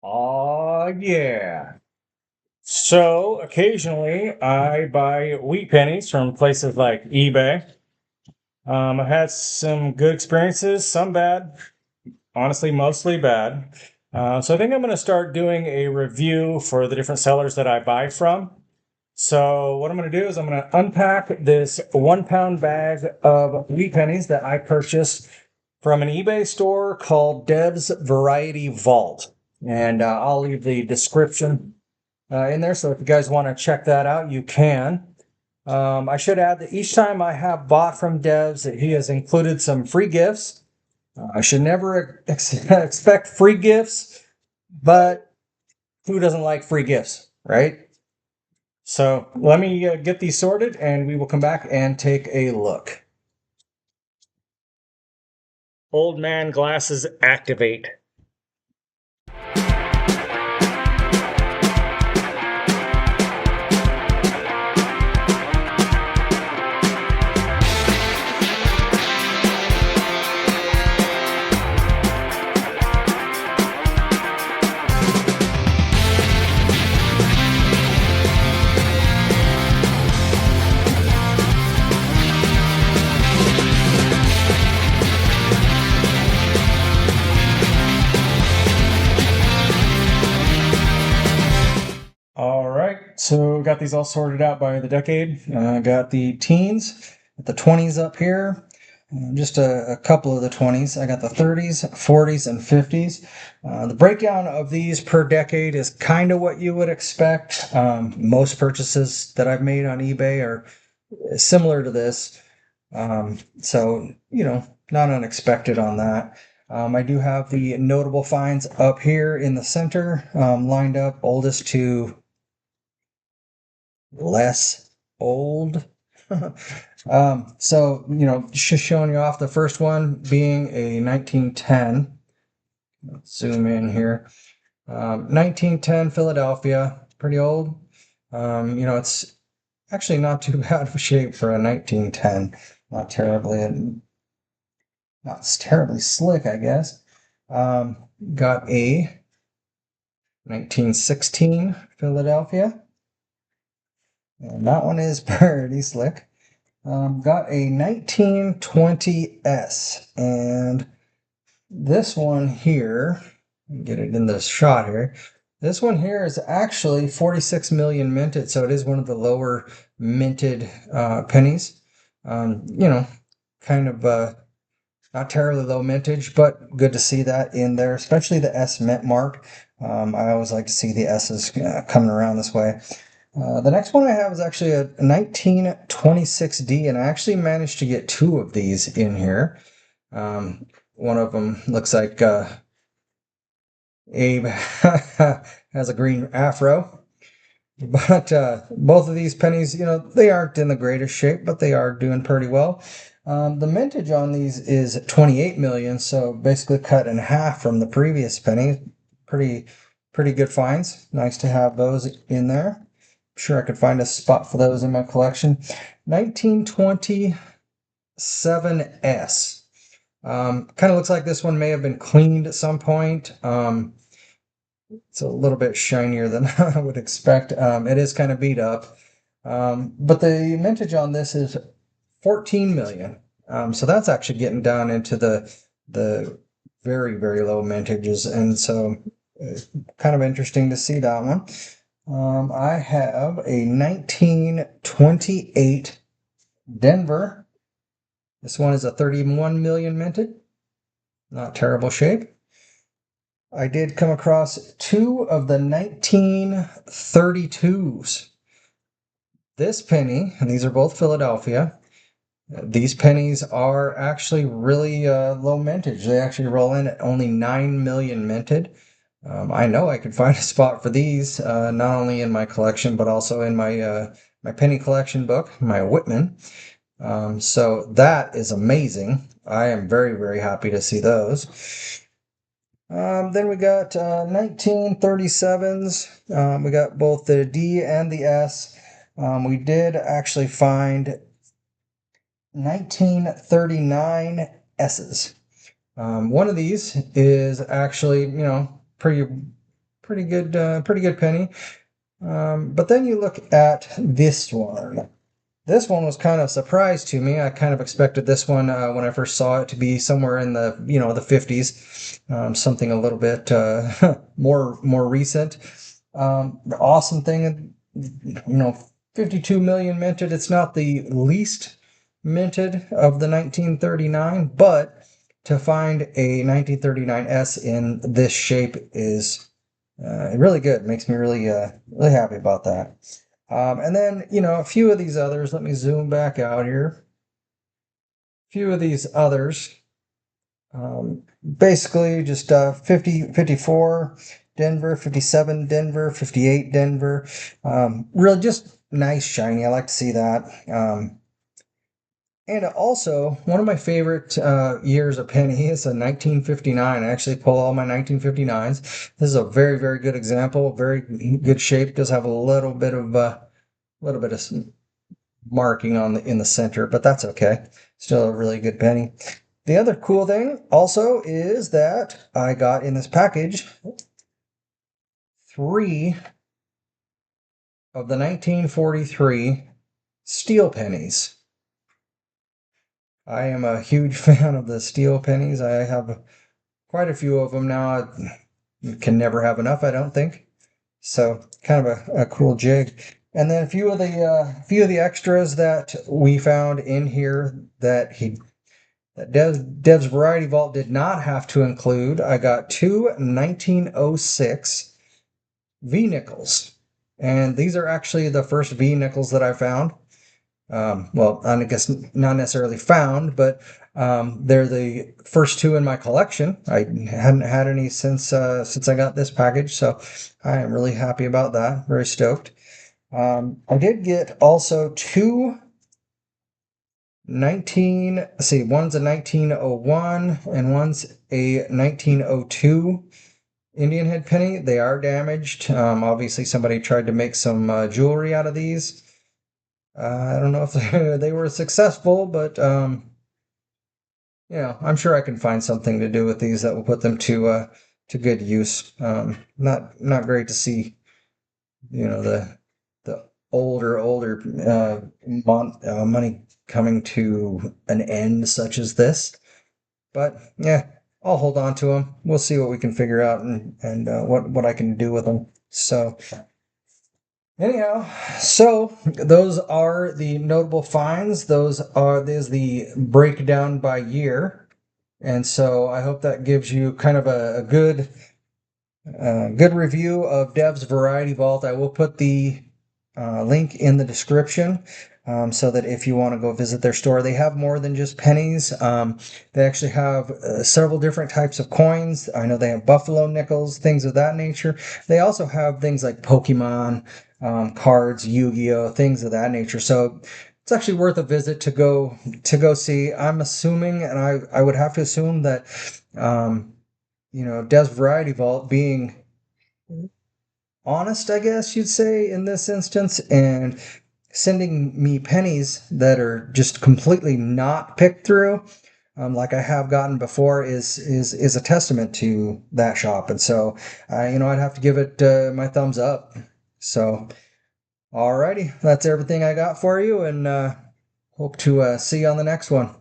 Yeah. So occasionally I buy wheat pennies from places like eBay. I've had some good experiences, some bad, honestly, mostly bad. So I think I'm going to start doing a review for the different sellers that I buy from. So what I'm going to do is I'm going to unpack this 1 pound bag of wheat pennies that I purchased from an eBay store called Dev's Variety Vault. And I'll leave the description in there. So if you guys want to check that out, you can. I should add that each time I have bought from Devs, that he has included some free gifts. I should never expect free gifts, but who doesn't like free gifts, right? So let me get these sorted and we will come back and take a look. Old man glasses activate. All right, so got these all sorted out by the decade. Got the teens, the 20s up here, just a couple of the 20s. I got the 30s, 40s, and 50s. The breakdown of these per decade is kind of what you would expect. Most purchases that I've made on eBay are similar to this. So, not unexpected on that. I do have the notable finds up here in the center, lined up oldest to less old. So, just showing you off the first one being a 1910. Let's zoom in here. 1910 Philadelphia, pretty old. It's actually not too bad of shape for a 1910. Not terribly slick, I guess. Got a 1916 Philadelphia. And that one is pretty slick. Got a 1920S, and this one here, get it in the shot here. This one here is actually 46 million minted, so it is one of the lower minted pennies. Kind of not terribly low mintage, but good to see that in there, especially the S mint mark. I always like to see the S's coming around this way. The next one I have is actually a 1926D, and I actually managed to get two of these in here. One of them looks like Abe has a green afro. But both of these pennies, they aren't in the greatest shape, but they are doing pretty well. The mintage on these is 28 million, so basically cut in half from the previous penny. Pretty good finds. Nice to have those in there. Sure I could find a spot for those in my collection. 1927S. Kind of looks like this one may have been cleaned at some point. It's a little bit shinier than I would expect. It is kind of beat up. But the mintage on this is 14 million. So that's actually getting down into the very, very low mintages. And so kind of interesting to see that one. I have a 1928 Denver. This one is a 31 million minted. Not terrible shape. I did come across two of the 1932s. This penny, and these are both Philadelphia, these pennies are actually really low mintage. They actually roll in at only 9 million minted. I know I could find a spot for these, not only in my collection, but also in my penny collection book, my Whitman. So that is amazing. I am very, very happy to see those. Then we got 1937s. We got both the D and the S. We did actually find 1939 S's. One of these is actually, pretty pretty good penny. But then you look at this one. This one was kind of a surprise to me. I kind of expected this one when I first saw it to be somewhere in the the 50s, something a little bit more recent. The awesome thing, 52 million minted. It's not the least minted of the 1939, but to find a 1939S in this shape is really good. It makes me really happy about that. And then, a few of these others, let me zoom back out here. A few of these others, basically just 50, 54 Denver, 57 Denver, 58 Denver. Really just nice, shiny. I like to see that. And also, one of my favorite years of penny is a 1959. I actually pull all my 1959s. This is a very, very good example. Very good shape. Does have a little bit of marking on in the center, but that's okay. Still a really good penny. The other cool thing also is that I got in this package 3 of the 1943 steel pennies. I am a huge fan of the steel pennies. I have quite a few of them now. I can never have enough, I don't think. So kind of a cool jig. And then a few of the extras that we found in here that Dev's Variety Vault did not have to include. I got two 1906 V nickels, and these are actually the first V nickels that I found. Well, I guess not necessarily found, but they're the first two in my collection. I hadn't had any since I got this package, so I am really happy about that. Very stoked. I did get also two one's a 1901 and one's a 1902 Indian head penny. They are damaged. Obviously, somebody tried to make some jewelry out of these. I don't know if they were successful, but I'm sure I can find something to do with these that will put them to good use. Not great to see, the older money coming to an end such as this. But yeah, I'll hold on to them. We'll see what we can figure out and what I can do with them. So anyhow, so those are the notable finds. There's the breakdown by year. And so I hope that gives you kind of a good review of Dev's Variety Vault. I will put the link in the description so that if you want to go visit their store, they have more than just pennies. They actually have several different types of coins. I know they have buffalo nickels, things of that nature. They also have things like Pokemon cards, Yu-Gi-Oh, things of that nature. So it's actually worth a visit to go see. I'm assuming, and I would have to assume that Dev's Variety Vault being honest, I guess you'd say, in this instance, and sending me pennies that are just completely not picked through, like I have gotten before, is a testament to that shop. And so, I'd have to give it my thumbs up. So, alrighty, that's everything I got for you, and hope to see you on the next one.